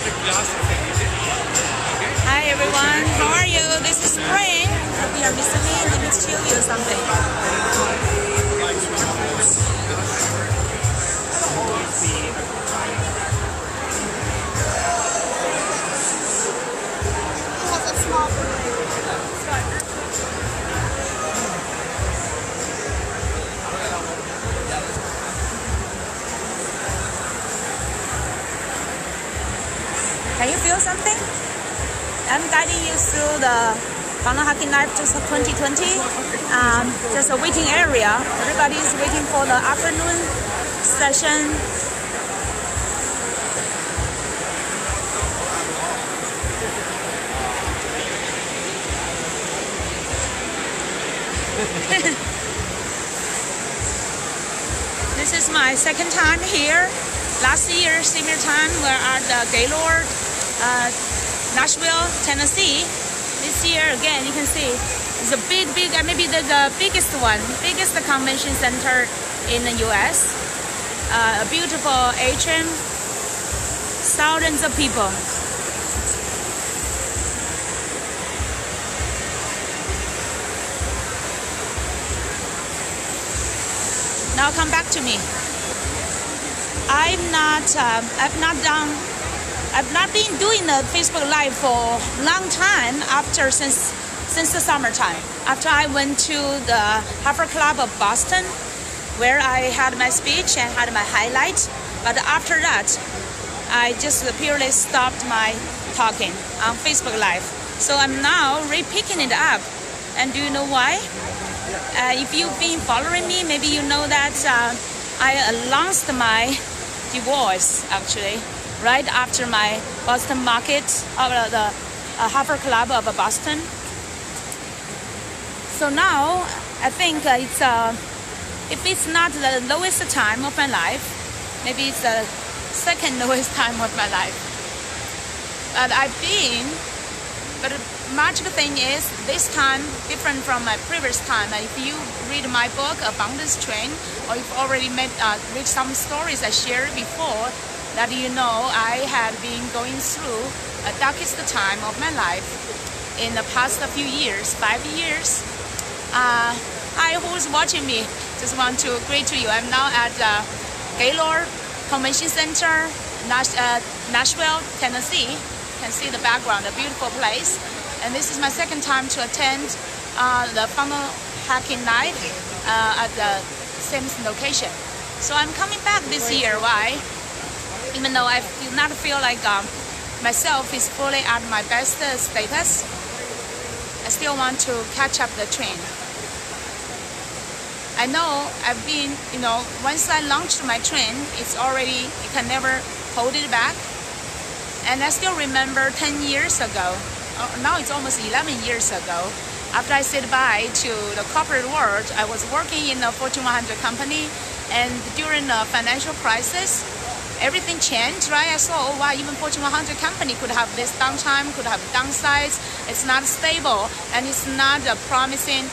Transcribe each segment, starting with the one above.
Hi everyone, how are you? This is Spring. Hope you are listening. Let me show you something. Can you feel something? I'm guiding you through the Hiking Life 2020. There's a waiting area. Everybody is waiting for the afternoon session. This is my second time here. Last year, similar time, we're at the Gaylord, Nashville, Tennessee. This year, again, you can see it's a big, maybe the biggest convention center in the U.S. A beautiful atrium, thousands of people. Now come back to me. I've not been doing the Facebook Live for a long time since the summertime. After I went to the Harvard Club of Boston, where I had my speech and had my highlight. But after that, I just purely stopped my talking on Facebook Live. So I'm now re-picking it up. And do you know why? If you've been following me, maybe you know that I announced my divorce actually right after my Boston market of the Harvard Club of Boston. So now I think if it's not the lowest time of my life, maybe it's the second lowest time of my life. But the magic thing is this time different from my previous time. If you read my book Abundance Train, or you've already read some stories I shared before, that you know I had been going through a darkest time of my life in the past few years, 5 years. Hi, who's watching me? Just want to greet to you. I'm now at Gaylord Convention Center, Nashville, Tennessee. You can see the background, a beautiful place. And this is my second time to attend the Funnel Hacking Night at the same location. So I'm coming back this year. Why? Even though I do not feel like myself is fully at my best status, I still want to catch up the train. I know I've been, once I launched my train, it's already, you can never hold it back. And I still remember 10 years ago, now it's almost 11 years ago, after I said bye to the corporate world, I was working in a Fortune 100 company, and during the financial crisis, everything changed, right? I saw, oh wow, even Fortune 100 company could have this downtime, could have downsides. It's not stable, and it's not a promising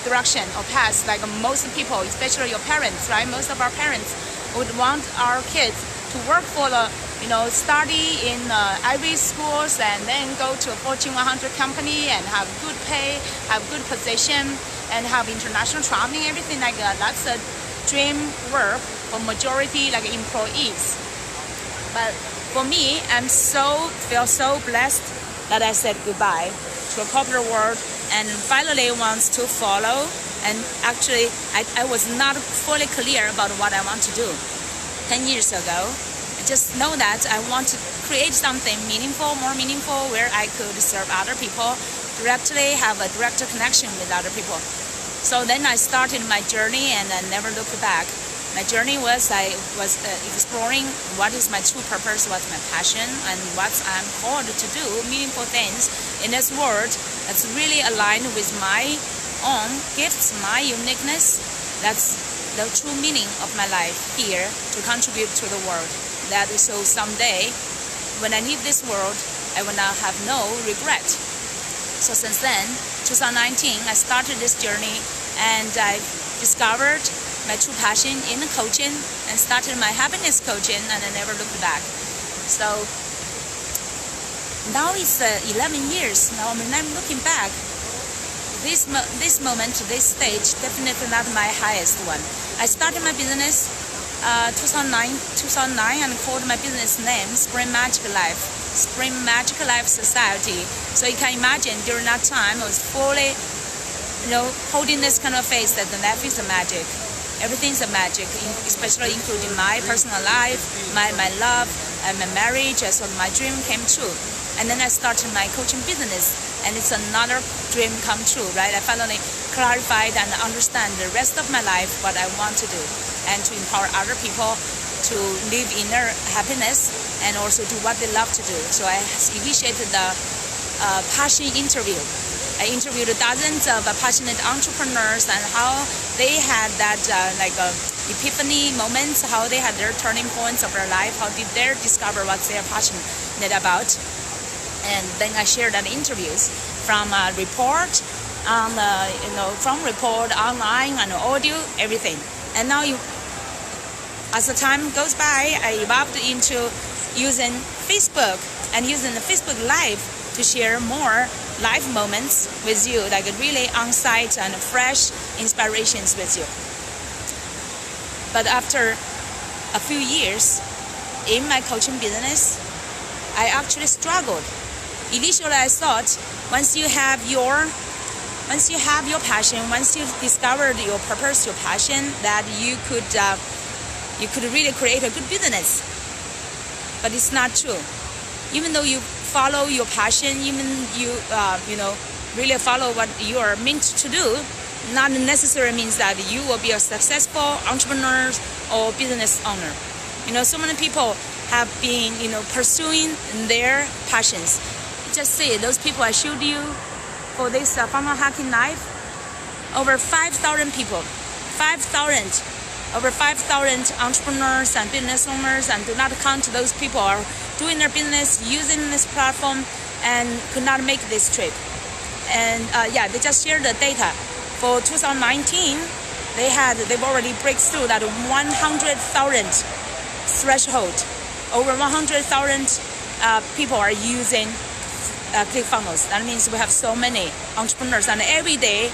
direction or path like most people, especially your parents, right? Most of our parents would want our kids to work for the, study in Ivy schools and then go to a Fortune 100 company and have good pay, have good position, and have international traveling, everything like that. That's a dream work for majority like employees. But for me, feel so blessed that I said goodbye to a corporate world and finally wants to follow. And actually, I was not fully clear about what I want to do 10 years ago. I just know that I want to create something meaningful, more meaningful, where I could serve other people directly, have a direct connection with other people. So then I started my journey and I never looked back. My journey was I was exploring what is my true purpose, what's my passion, and what I'm called to do, meaningful things in this world that's really aligned with my own gifts, my uniqueness. That's the true meaning of my life here, to contribute to the world. That is so someday, when I leave this world, I will not have no regret. So since then, 2019, I started this journey and I discovered my true passion in coaching and started my happiness coaching, and I never looked back. So Now it's 11 years. Now when I'm looking back, this moment, this stage, definitely not my highest one. I started my business 2009 and called my business name Spring Magic Life Society. So you can imagine during that time I was fully, holding this kind of face that the life is a magic. Everything's a magic, especially including my personal life, my love, and my marriage, as well my dream came true. And then I started my coaching business, and it's another dream come true, right? I finally clarified and understand the rest of my life what I want to do, and to empower other people to live inner happiness and also do what they love to do. So I initiated the passion interview. I interviewed dozens of passionate entrepreneurs and how they had that epiphany moments, how they had their turning points of their life, how did they discover what they are passionate about. And then I shared that interviews from report, from report, online and audio, everything. And now as the time goes by, I evolved into using Facebook and using the Facebook Live to share more live moments with you, like really on-site and fresh inspirations with you. But after a few years in my coaching business, I actually struggled. Initially, I thought once you have your passion, once you discovered your purpose, your passion, that you could really create a good business. But it's not true. Even though you follow your passion, even you really follow what you are meant to do, not necessarily means that you will be a successful entrepreneur or business owner. So many people have been pursuing their passions. Just say those people I showed you for this farmer hacking knife, over 5,000 people, over 5,000 entrepreneurs and business owners, and do not count those people are doing their business using this platform and could not make this trip. And they just shared the data for 2019. They've already break through that 100,000 threshold. Over 100,000 people are using ClickFunnels. That means we have so many entrepreneurs, and every day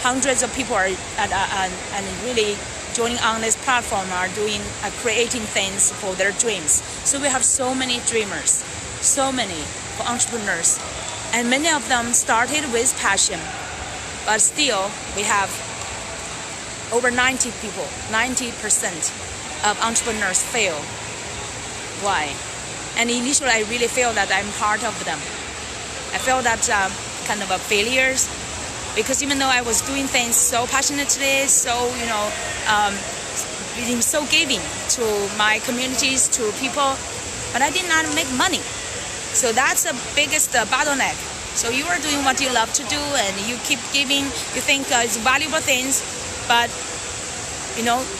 hundreds of people are and really joining on this platform, are doing creating things for their dreams. So we have so many dreamers, so many entrepreneurs, and many of them started with passion, but still we have over 90% of entrepreneurs fail. Why? And initially I really feel that I'm part of them. I feel that kind of a failures, because even though I was doing things so passionately, so being so giving to my communities, to people, but I did not make money. So that's the biggest bottleneck. So you are doing what you love to do, and you keep giving, you think it's valuable things, but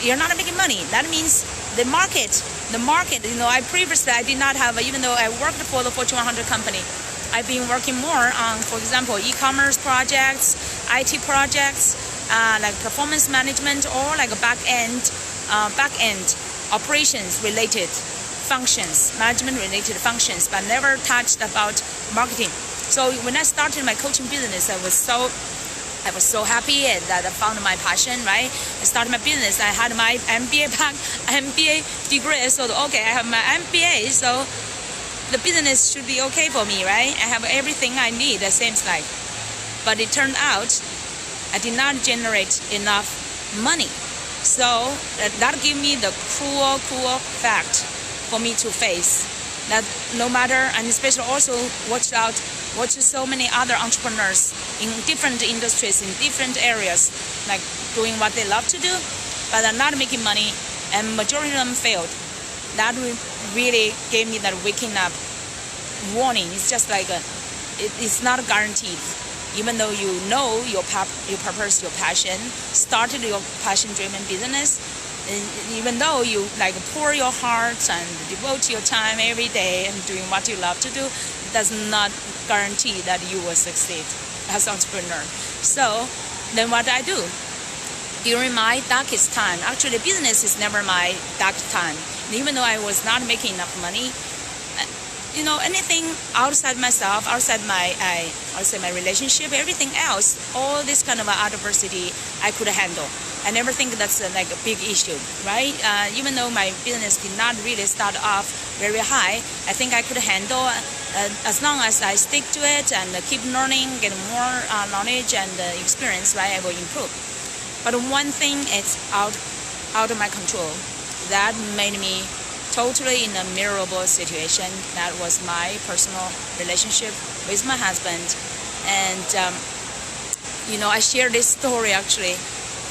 you're not making money. That means the market, I previously I did not have, even though I worked for the Fortune 100 company, I've been working more on, for example, e-commerce projects, IT projects, like performance management, or like back-end operations related functions, management related functions, but never touched about marketing. So when I started my coaching business, I was so happy that I found my passion, right? I started my business. I had my MBA degree, so okay, I have my MBA, so the business should be okay for me, right? I have everything I need, it seems like. But it turned out I did not generate enough money. So that gave me the cruel fact for me to face. That no matter, and especially also watch so many other entrepreneurs in different industries, in different areas, like doing what they love to do, but are not making money, and majority of them failed. That really gave me that waking up warning. It's just like it's not guaranteed. Even though you know your purpose, your passion, started your passion-driven business, and even though you like pour your heart and devote your time every day and doing what you love to do, it does not guarantee that you will succeed as an entrepreneur. So then what I do? During my darkest time, actually business is never my dark time. Even though I was not making enough money, anything outside myself, outside my relationship, everything else, all this kind of adversity I could handle. I never think that's like a big issue, right? Even though my business did not really start off very high, I think I could handle as long as I stick to it and keep learning, get more knowledge and experience, right? I will improve. But one thing is out of my control. That made me totally in a miserable situation. That was my personal relationship with my husband. And, I share this story actually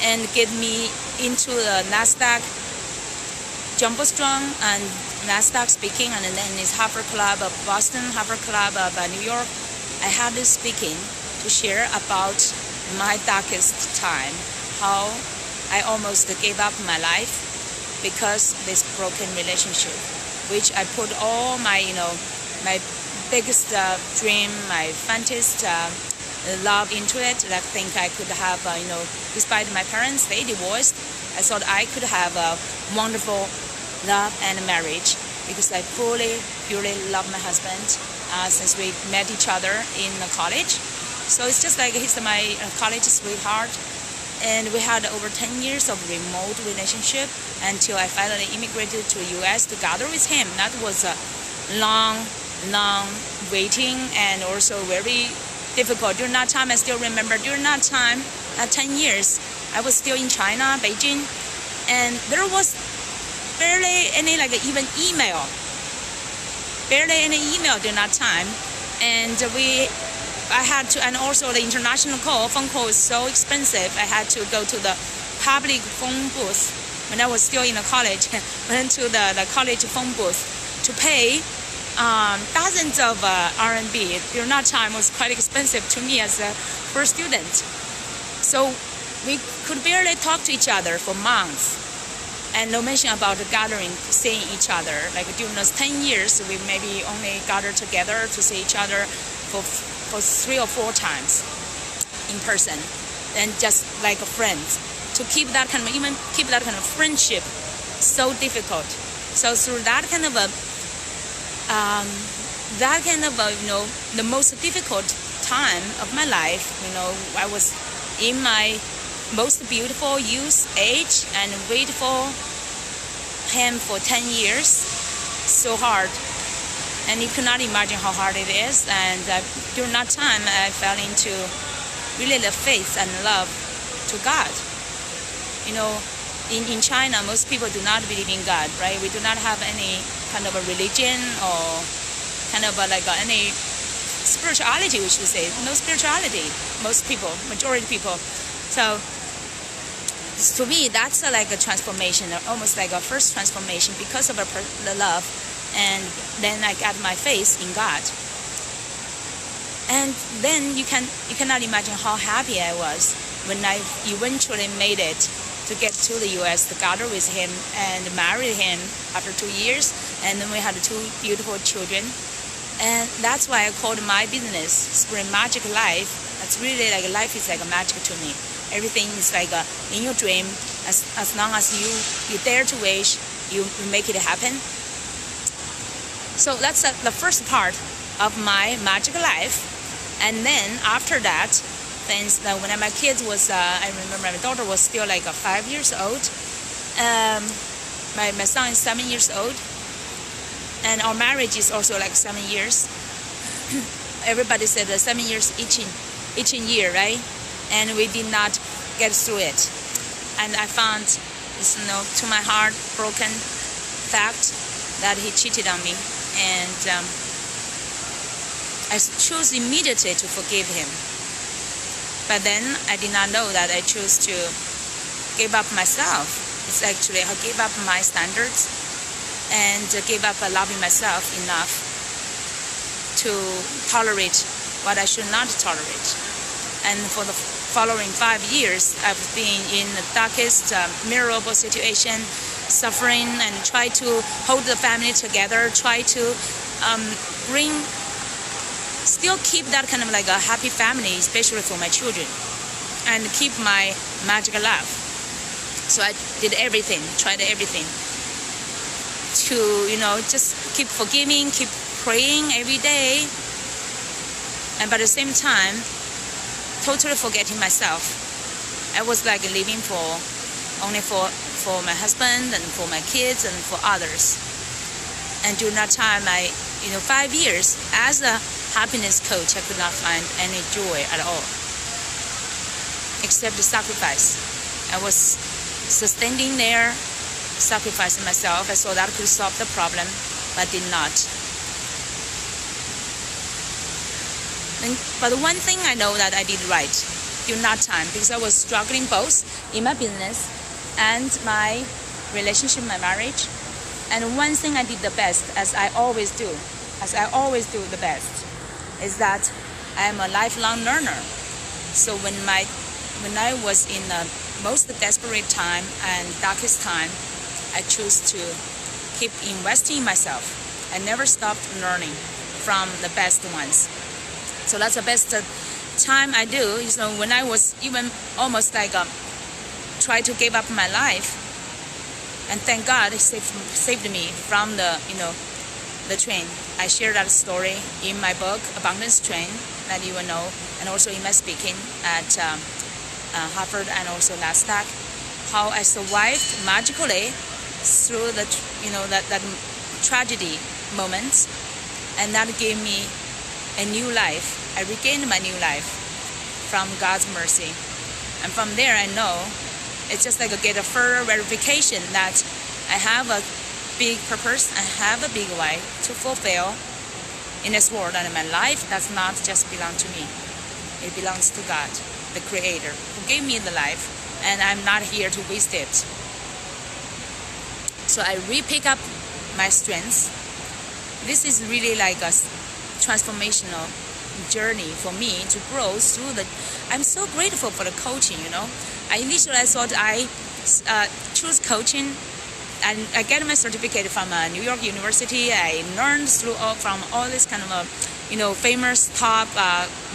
and get me into the NASDAQ Jumbo Strong and NASDAQ speaking, and then it's Harvard Club of Boston, Harvard Club of New York. I had this speaking to share about my darkest time, how I almost gave up my life because this broken relationship, which I put all my, my biggest dream, my fantasy love into it. I think I could have, despite my parents, they divorced, I thought I could have a wonderful love and marriage because I purely love my husband since we met each other in college. So it's just like he's my college sweetheart. And we had over 10 years of remote relationship until I finally immigrated to the U.S. to gather with him. That was a long waiting and also very difficult. During that time, I still remember, 10 years, I was still in China, Beijing, and there was barely any even email. Barely any email during that time. And I had to, and also the international phone call is so expensive. I had to go to the public phone booth when I was still in the college. Went to the college phone booth to pay dozens of RMB. During that time was quite expensive to me as a first student. So we could barely talk to each other for months. And no mention about the gathering, seeing each other. Like during those 10 years, we maybe only gathered together to see each other for 3 or 4 times in person, and just like a friend. To keep that kind of friendship, so difficult. So through that kind of the most difficult time of my life, I was in my most beautiful youth age and wait for him for 10 years. So hard. And you cannot imagine how hard it is. And during that time, I fell into really the faith and love to God. In China, most people do not believe in God, right? We do not have any kind of a religion or kind of any spirituality, we should say. No spirituality, most people, majority people. So to me, that's like a transformation, almost like a first transformation because of the love. And then I got my faith in God. And then you cannot imagine how happy I was when I eventually made it to get to the U.S. to gather with him and marry him after 2 years. And then we had 2 beautiful children. And that's why I called my business Spring Magic Life. It's really like life is like a magic to me. Everything is like in your dream. As long as you dare to wish, you make it happen. So that's the first part of my magic life. And then after that, since when my kids was, I remember my daughter was still like 5 years old. My son is 7 years old. And our marriage is also like 7 years. Everybody said 7 years each year, right? And we did not get through it. And I found this, to my heart, broken fact that he cheated on me. And I chose immediately to forgive him. But then I did not know that I chose to give up myself. It's actually I gave up my standards and gave up loving myself enough to tolerate what I should not tolerate. And for the following 5 years, I've been in the darkest, miserable situation, suffering, and try to hold the family together, try to still keep that kind of like a happy family, especially for my children, and keep my magical love. So I did everything, tried everything to, just keep forgiving, keep praying every day, and by the same time, totally forgetting myself. I was like living only for my husband and for my kids and for others. And during that time, 5 years as a happiness coach, I could not find any joy at all, except the sacrifice. I was sustaining there, sacrificing myself. I thought that could solve the problem, but did not. But the one thing I know that I did right during that time, because I was struggling both in my business and my relationship, my marriage. And one thing I did the best, as I always do the best, is that I am a lifelong learner. So when I was in the most desperate time and darkest time, I chose to keep investing in myself. I never stopped learning from the best ones. So that's the best time I do. When I was even almost try to give up my life, and thank God it saved me from the train. I share that story in my book, Abundance Train, that you will know, and also in my speaking at Harvard and also NASDAQ, how I survived magically through that tragedy moments, and that gave me a new life. I regained my new life from God's mercy, and from there I know it's just get a further verification that I have a big purpose, I have a big way to fulfill in this world, and my life does not just belong to me. It belongs to God, the Creator, who gave me the life, and I'm not here to waste it. So I re-pick up my strengths. This is really like a transformational journey for me to grow through I'm so grateful for the coaching, I initially thought I choose coaching, and I get my certificate from New York University. I learned from all this kind of famous top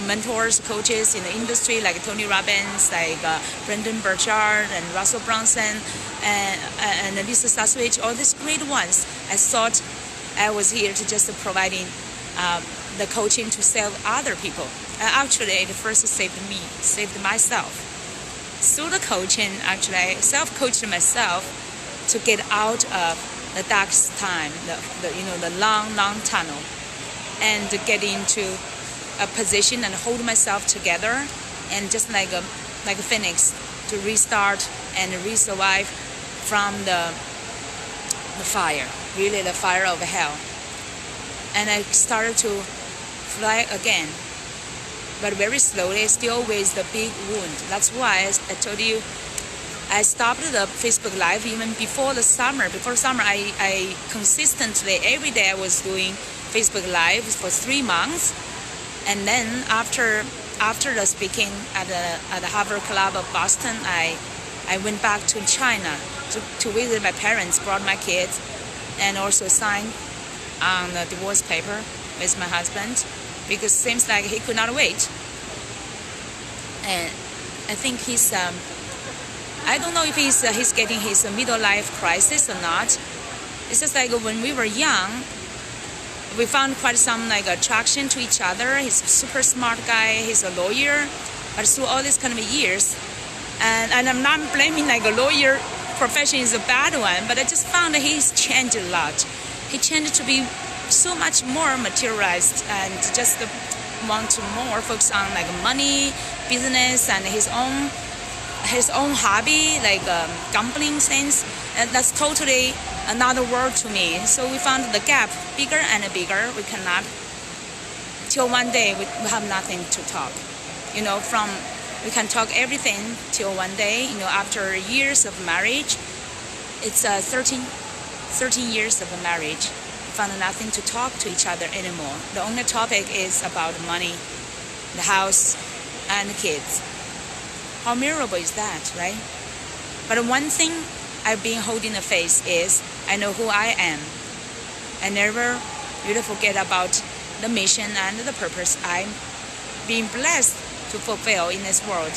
mentors, coaches in the industry, like Tony Robbins, like Brendon Burchard and Russell Brunson and Lisa Saswich, all these great ones. I thought I was here to just providing the coaching to save other people. Actually, it first saved myself. Through the coaching, actually, I self-coached myself to get out of the darkest time, the long tunnel, and to get into a position and hold myself together, and just like a phoenix, to restart and re-survive from the fire, really the fire of hell. And I started to fly again, but very slowly, still with the big wound. That's why I told you I stopped the Facebook Live even before the summer. Before summer, I consistently, every day I was doing Facebook Live for 3 months. And then after the speaking at the Harvard Club of Boston, I went back to China to visit my parents, brought my kids, and also signed on the divorce paper with my husband, because it seems like he could not wait. And I think he's I don't know if he's getting his middle life crisis or not. It's just like when we were young, we found quite some attraction to each other. He's a super smart guy. He's a lawyer, but through all these kind of years, and I'm not blaming a lawyer profession is a bad one, but I just found that he's changed a lot. He changed to be so much more materialized and just want to more focus on money, business, and his own hobby, gambling things. And that's totally another world to me. So we found the gap bigger and bigger. We cannot, till one day we have nothing to talk. We can talk everything till one day. After years of marriage, it's 13 years of marriage. We found nothing to talk to each other anymore. The only topic is about money, the house, and the kids. How miserable is that, right? But one thing I've been holding the faith is I know who I am. I never really forget about the mission and the purpose I'm being blessed to fulfill in this world.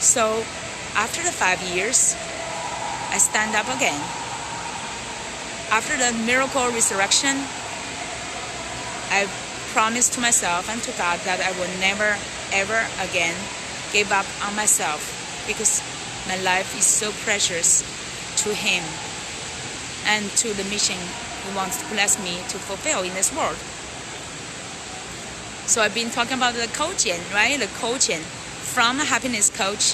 So after the 5 years, I stand up again. After the miracle resurrection, I promised to myself and to God that I will never ever again give up on myself, because my life is so precious to Him and to the mission He wants to bless me to fulfill in this world. So I've been talking about the coaching, right? The coaching from a happiness coach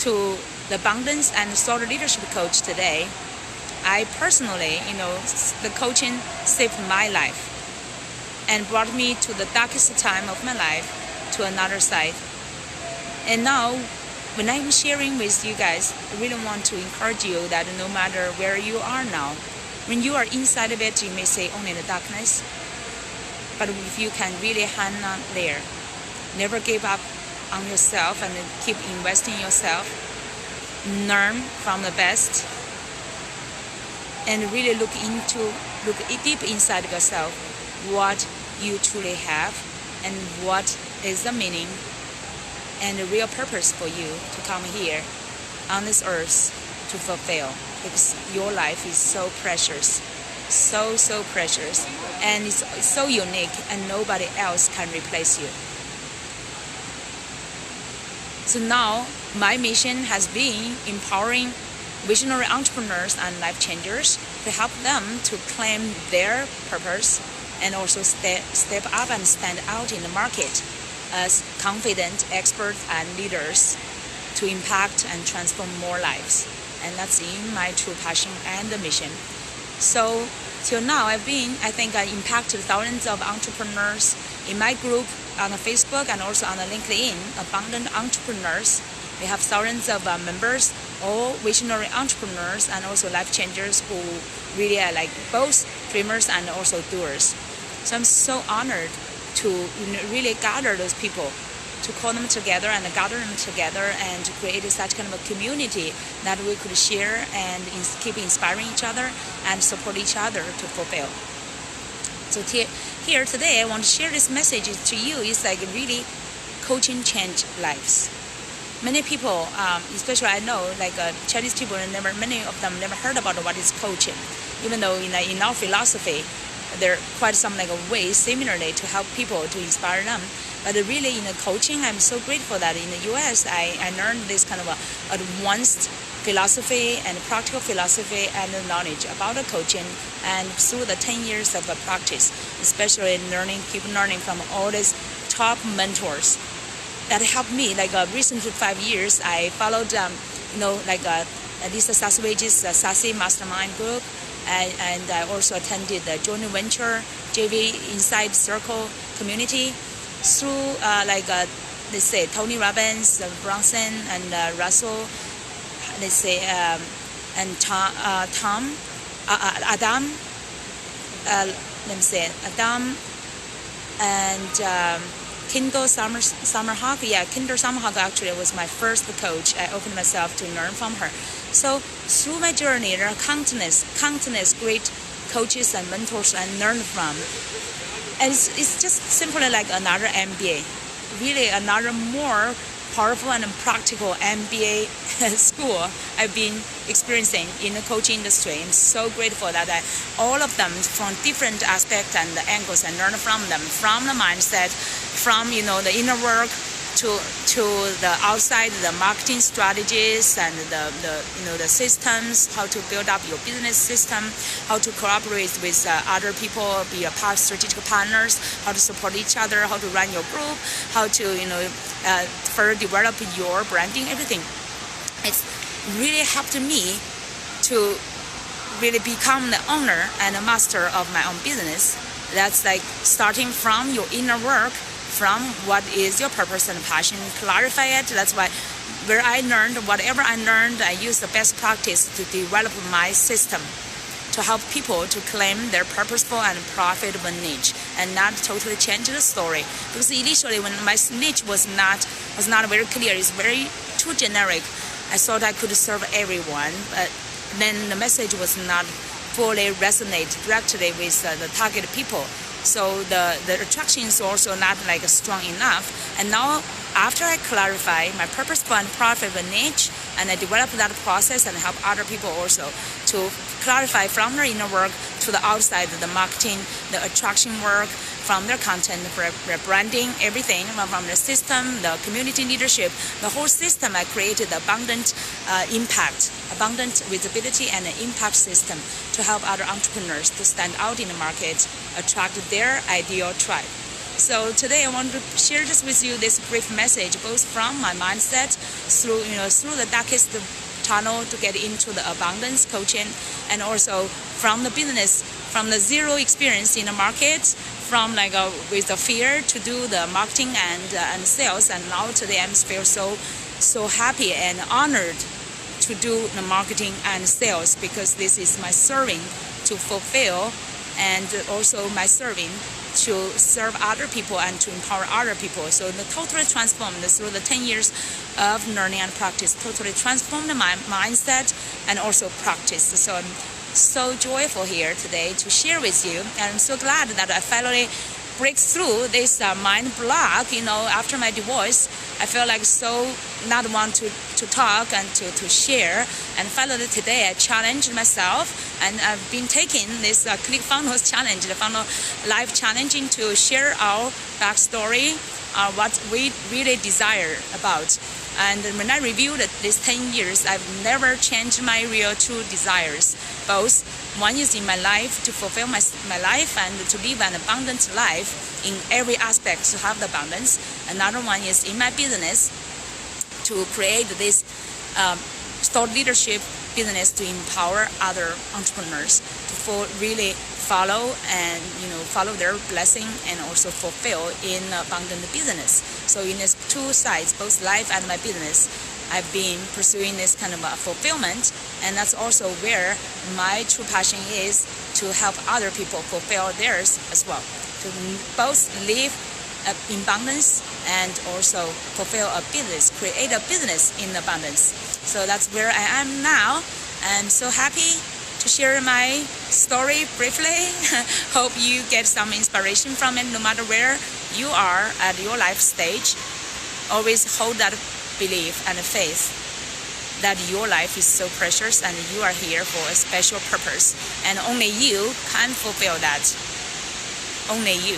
to the abundance and thought leadership coach today. I personally, the coaching saved my life and brought me to the darkest time of my life to another side. And now, when I'm sharing with you guys, I really want to encourage you that no matter where you are now, when you are inside of it, you may say only the darkness. But if you can really hang on there, never give up on yourself and keep investing in yourself, learn from the best, and really look deep inside of yourself what you truly have and what is the meaning and the real purpose for you to come here on this earth to fulfill, because your life is so precious, so precious, and it's so unique, and nobody else can replace you. So now my mission has been empowering visionary entrepreneurs and life changers to help them to claim their purpose and also step up and stand out in the market as confident experts and leaders to impact and transform more lives. And that's in my true passion and the mission. So till now, I think I impacted thousands of entrepreneurs in my group on Facebook and also on the LinkedIn, Abundant Entrepreneurs. We have thousands of members, all visionary entrepreneurs and also life changers who really are like both dreamers and also doers. So I'm so honored to really gather those people, to call them together and gather them together and to create such kind of a community that we could share and keep inspiring each other and support each other to fulfill. So here today, I want to share this message to you. It's like really coaching change lives. Many people, especially I know, like Chinese people, many of them never heard about what is coaching, even though in our philosophy, there are quite some like a way similarly to help people, to inspire them. But really in the coaching, I'm so grateful that in the US, I learned this kind of a advanced philosophy and practical philosophy and knowledge about the coaching, and through the 10 years of practice, especially keep learning from all these top mentors that helped me. Like recent 5 years, I followed, Lisa Sassage's Sassy Mastermind group, and I also attended the joint venture JV Inside Circle community through let's say Tony Robbins, Bronson, and Russell, let's say, and Tom, Adam, let me say Adam, and Kendall Summerhawk. Yeah, Kendall Summerhawk actually was my first coach. I opened myself to learn from her. So through my journey, there are countless great coaches and mentors I learned from. And it's just simply like another MBA, really another more powerful and practical MBA school I've been experiencing in the coaching industry. I'm so grateful that all of them from different aspects and angles, I learned from them, from the mindset, from the inner work to the outside, the marketing strategies and the systems, how to build up your business system, how to cooperate with other people, be a part strategic partners, how to support each other, how to run your group, how to further develop your branding, everything. It's really helped me to really become the owner and a master of my own business. That's like starting from your inner work, from what is your purpose and passion, clarify it. That's why where I learned, whatever I learned, I use the best practice to develop my system to help people to claim their purposeful and profitable niche and not totally change the story. Because initially when my niche was not very clear, it's very too generic. I thought I could serve everyone, but then the message was not fully resonate directly with the target people. So the attraction is also not like strong enough. And now after I clarify my purposeful and profitable niche, and I develop that process and help other people also to clarify from their inner work to the outside, the marketing, the attraction work, from their content, their branding, everything, from the system, the community leadership, the whole system. I created abundant impact, abundant visibility and an impact system to help other entrepreneurs to stand out in the market, attract their ideal tribe. So today I want to share this with you, this brief message, both from my mindset through the darkest tunnel to get into the abundance coaching, and also from the business, from the zero experience in the market, from with the fear to do the marketing and sales, and now today I feel so happy and honored to do the marketing and sales, because this is my serving to fulfill, and also my serving to serve other people and to empower other people. So the totally transformed through the 10 years of learning and practice, totally transformed my mindset and also practice. So I'm so joyful here today to share with you, and I'm so glad that I finally break through this mind block. After my divorce, I feel like so not want to talk and to share, and finally today I challenged myself, and I've been taking this ClickFunnels challenge, the funnel life challenging, to share our backstory, what we really desire about. And when I reviewed these 10 years, I've never changed my real true desires. Both, one is in my life to fulfill my life and to live an abundant life in every aspect, to have the abundance. Another one is in my business to create this thought leadership business to empower other entrepreneurs to really follow and follow their blessing and also fulfill in abundant business. So in these two sides, both life and my business, I've been pursuing this kind of fulfillment, and that's also where my true passion is, to help other people fulfill theirs as well, to both live in abundance and also fulfill a business, create a business in abundance. So that's where I am now. I'm so happy to share my story briefly. Hope you get some inspiration from it, no matter where you are at your life stage. Always hold that belief and faith that your life is so precious and you are here for a special purpose, and only you can fulfill that. Only you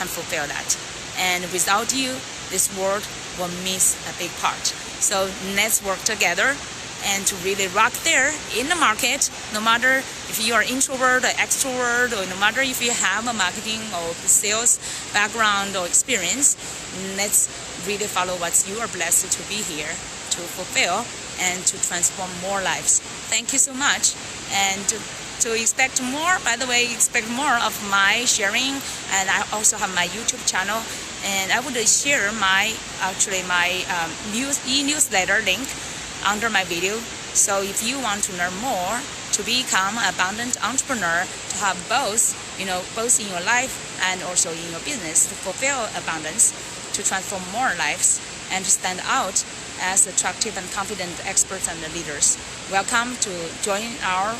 can fulfill that. And without you, this world will miss a big part. So let's work together and to really rock there in the market, no matter if you are introvert or extrovert, or no matter if you have a marketing or sales background or experience. Let's really follow what you are blessed to be here to fulfill and to transform more lives. Thank you so much. And to expect more, by the way, expect more of my sharing, and I also have my YouTube channel, and I would share my e-newsletter link under my video. So if you want to learn more, to become an abundant entrepreneur, to have both in your life and also in your business, to fulfill abundance, to transform more lives, and to stand out as attractive and confident experts and leaders. Welcome to join our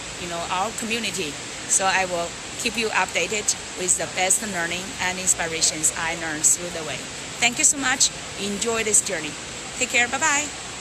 community. So I will keep you updated with the best learning and inspirations I learned through the way. Thank you so much. Enjoy this journey. Take care. Bye-bye.